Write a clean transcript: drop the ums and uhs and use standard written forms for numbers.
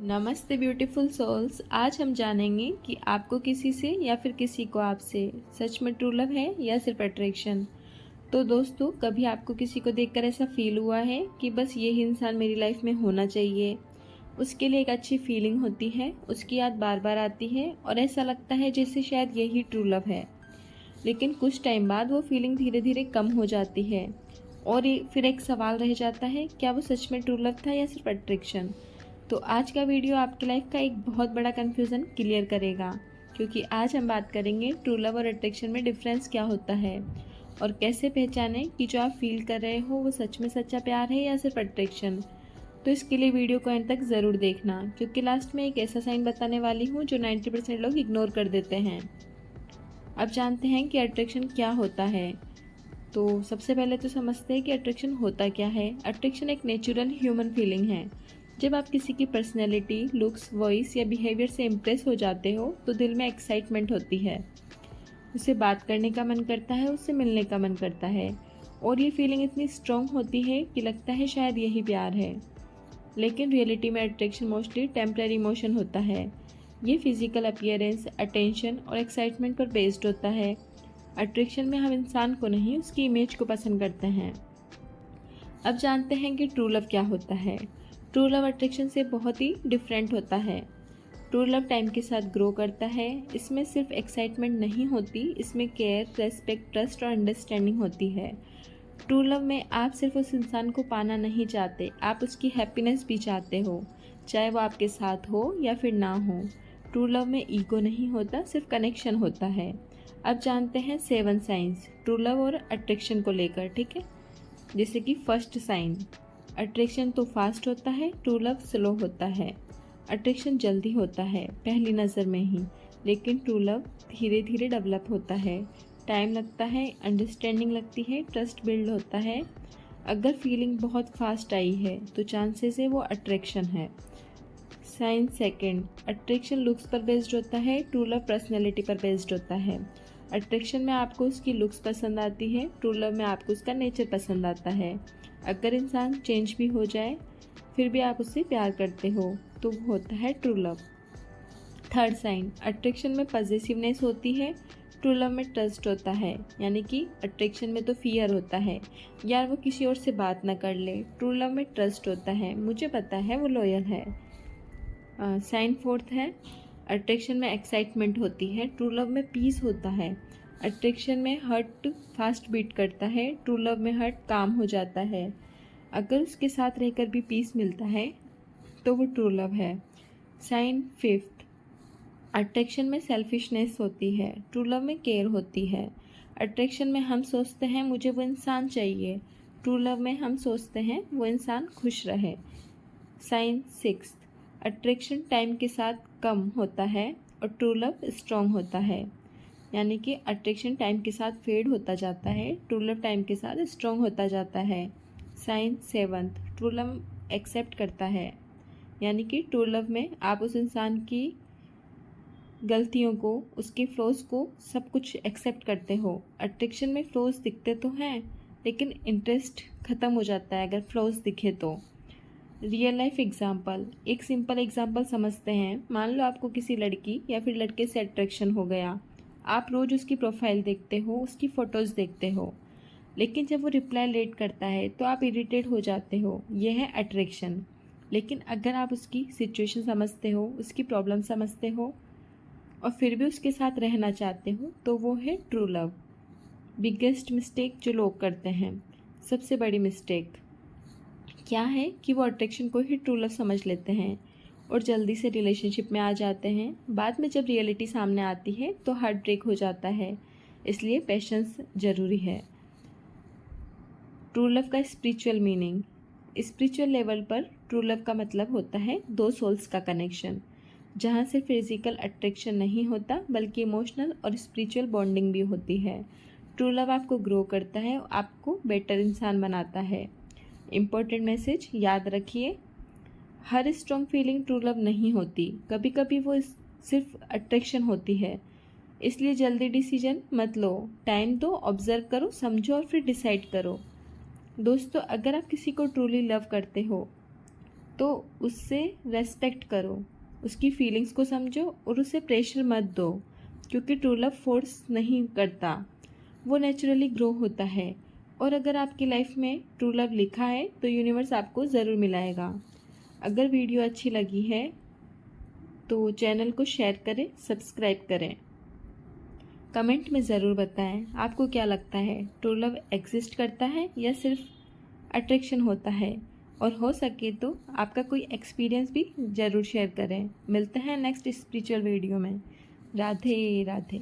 नमस्ते beautiful souls. आज हम जानेंगे कि आपको किसी से या फिर किसी को आपसे सच में ट्रू लव है या सिर्फ अट्रैक्शन। तो दोस्तों, कभी आपको किसी को देखकर ऐसा फील हुआ है कि बस यही इंसान मेरी लाइफ में होना चाहिए? उसके लिए एक अच्छी फीलिंग होती है, उसकी याद बार बार आती है और ऐसा लगता है जैसे शायद यही ट्रू लव है। लेकिन कुछ टाइम बाद वो फीलिंग धीरे धीरे कम हो जाती है और फिर एक सवाल रह जाता है, क्या वो सच में ट्रू लव था या सिर्फ अट्रैक्शन? तो आज का वीडियो आपकी लाइफ का एक बहुत बड़ा कन्फ्यूज़न क्लियर करेगा, क्योंकि आज हम बात करेंगे ट्रू लव और अट्रैक्शन में डिफरेंस क्या होता है और कैसे पहचानें कि जो आप फील कर रहे हो वो सच में सच्चा प्यार है या सिर्फ अट्रैक्शन। तो इसके लिए वीडियो को एंड तक ज़रूर देखना, क्योंकि लास्ट में एक ऐसा साइन बताने वाली हूँ जो 90% लोग इग्नोर कर देते हैं। अब जानते हैं कि अट्रैक्शन क्या होता है। तो सबसे पहले तो समझते हैं कि अट्रैक्शन होता क्या है। अट्रैक्शन एक नेचुरल ह्यूमन फीलिंग है। जब आप किसी की पर्सनैलिटी, लुक्स, वॉइस या बिहेवियर से इम्प्रेस हो जाते हो तो दिल में एक्साइटमेंट होती है। उससे बात करने का मन करता है, उससे मिलने का मन करता है और ये फीलिंग इतनी स्ट्रॉन्ग होती है कि लगता है शायद यही प्यार है। लेकिन रियलिटी में अट्रैक्शन मोस्टली टेम्पररी इमोशन होता है। ये फिजिकल अपीयरेंस, अटेंशन और एक्साइटमेंट पर बेस्ड होता है। अट्रैक्शन में हम इंसान को नहीं, उसकी इमेज को पसंद करते हैं। अब जानते हैं कि ट्रू लव क्या होता है। ट्रू लव अट्रैक्शन से बहुत ही डिफरेंट होता है। ट्रू लव टाइम के साथ ग्रो करता है। इसमें सिर्फ एक्साइटमेंट नहीं होती, इसमें केयर, रेस्पेक्ट, ट्रस्ट और अंडरस्टैंडिंग होती है। ट्रू लव में आप सिर्फ उस इंसान को पाना नहीं चाहते, आप उसकी हैप्पीनेस भी चाहते हो, चाहे वो आपके साथ हो या फिर ना हो। ट्रू लव में ईगो नहीं होता, सिर्फ कनेक्शन होता है। अब जानते हैं 7 साइंस ट्रू लव और अट्रैक्शन को लेकर, ठीक है। जैसे कि फर्स्ट साइन, अट्रैक्शन तो फास्ट होता है, ट्रू लव स्लो होता है। अट्रैक्शन जल्दी होता है, पहली नज़र में ही, लेकिन ट्रू लव धीरे धीरे डेवलप होता है, टाइम लगता है, अंडरस्टैंडिंग लगती है, ट्रस्ट बिल्ड होता है। अगर फीलिंग बहुत फास्ट आई है तो चांसेस है वो अट्रैक्शन है। साइन सेकंड, अट्रैक्शन लुक्स पर बेस्ड होता है, ट्रू लव पर्सनैलिटी पर बेस्ड होता है। अट्रैक्शन में आपको उसकी लुक्स पसंद आती है, ट्रू लव में आपको उसका नेचर पसंद आता है। अगर इंसान चेंज भी हो जाए फिर भी आप उससे प्यार करते हो तो वो होता है true love. Third sign, attraction में पॉजिटिवनेस होती है, ट्रू लव में ट्रस्ट होता है। यानी कि अट्रैक्शन में तो फियर होता है, यार वो किसी और से बात ना कर ले। ट्रू लव में ट्रस्ट होता है, मुझे पता है वो लॉयल है। साइन फोर्थ है, अट्रैक्शन में एक्साइटमेंट होती है, ट्रू लव में पीस होता है। अट्रैक्शन में हार्ट फास्ट बीट करता है, ट्रू लव में हार्ट काम हो जाता है। अगर उसके साथ रहकर भी पीस मिलता है तो वो ट्रू लव है। साइन फिफ्थ, अट्रैक्शन में सेल्फिशनेस होती है, ट्रू लव में केयर होती है। अट्रैक्शन में हम सोचते हैं मुझे वो इंसान चाहिए, ट्रू लव में हम सोचते हैं वो इंसान खुश रहे। साइन सिक्स, अट्रैक्शन टाइम के साथ कम होता है और ट्रू लव स्ट्रॉन्ग होता है। यानी कि अट्रैक्शन टाइम के साथ फेड होता जाता है, ट्रू लव टाइम के साथ स्ट्रॉन्ग होता जाता है। Sign seventh, true love accept करता है। यानी कि ट्रू लव में आप उस इंसान की गलतियों को, उसके फ्लॉज को, सब कुछ एक्सेप्ट करते हो। अट्रैक्शन में फ्लॉज दिखते तो हैं लेकिन इंटरेस्ट ख़त्म हो जाता है अगर फ्लॉज दिखे तो। रियल लाइफ एग्जाम्पल, एक सिंपल एग्जाम्पल समझते हैं। मान लो आपको किसी लड़की या फिर लड़के से अट्रैक्शन हो गया। आप रोज़ उसकी प्रोफाइल देखते हो, उसकी फ़ोटोज़ देखते हो, लेकिन जब वो रिप्लाई लेट करता है तो आप इरिटेट हो जाते हो। यह है अट्रैक्शन। लेकिन अगर आप उसकी सिचुएशन समझते हो, उसकी प्रॉब्लम समझते हो और फिर भी उसके साथ रहना चाहते हो तो वो है ट्रू लव। बिगेस्ट मिस्टेक जो लोग करते हैं, सबसे बड़ी मिस्टेक क्या है कि वो अट्रैक्शन को ही ट्रू लव समझ लेते हैं और जल्दी से रिलेशनशिप में आ जाते हैं। बाद में जब रियलिटी सामने आती है तो हार्ट ब्रेक हो जाता है। इसलिए पेशेंस ज़रूरी है। ट्रू लव का स्पिरिचुअल मीनिंग, स्पिरिचुअल लेवल पर ट्रू लव का मतलब होता है दो सोल्स का कनेक्शन, जहाँ से फिजिकल अट्रैक्शन नहीं होता बल्कि इमोशनल और स्पिरिचुअल बॉन्डिंग भी होती है। ट्रू लव आपको ग्रो करता है, आपको बेटर इंसान बनाता है। इम्पोर्टेंट मैसेज याद रखिए, हर स्ट्रॉन्ग फीलिंग ट्रू लव नहीं होती, कभी कभी वो सिर्फ अट्रैक्शन होती है। इसलिए जल्दी डिसीजन मत लो, टाइम दो, ऑब्जर्व करो, समझो और फिर डिसाइड करो। दोस्तों, अगर आप किसी को ट्रूली लव करते हो तो उससे रेस्पेक्ट करो, उसकी फीलिंग्स को समझो और उसे प्रेशर मत दो, क्योंकि ट्रू लव फोर्स नहीं करता, वो नेचुरली ग्रो होता है। और अगर आपकी लाइफ में ट्रू लव लिखा है तो यूनिवर्स आपको ज़रूर मिलाएगा। अगर वीडियो अच्छी लगी है तो चैनल को शेयर करें, सब्सक्राइब करें। कमेंट में ज़रूर बताएं आपको क्या लगता है, ट्रू लव एग्जिस्ट करता है या सिर्फ अट्रैक्शन होता है। और हो सके तो आपका कोई एक्सपीरियंस भी ज़रूर शेयर करें। मिलते हैं नेक्स्ट स्पिरिचुअल वीडियो में। राधे राधे।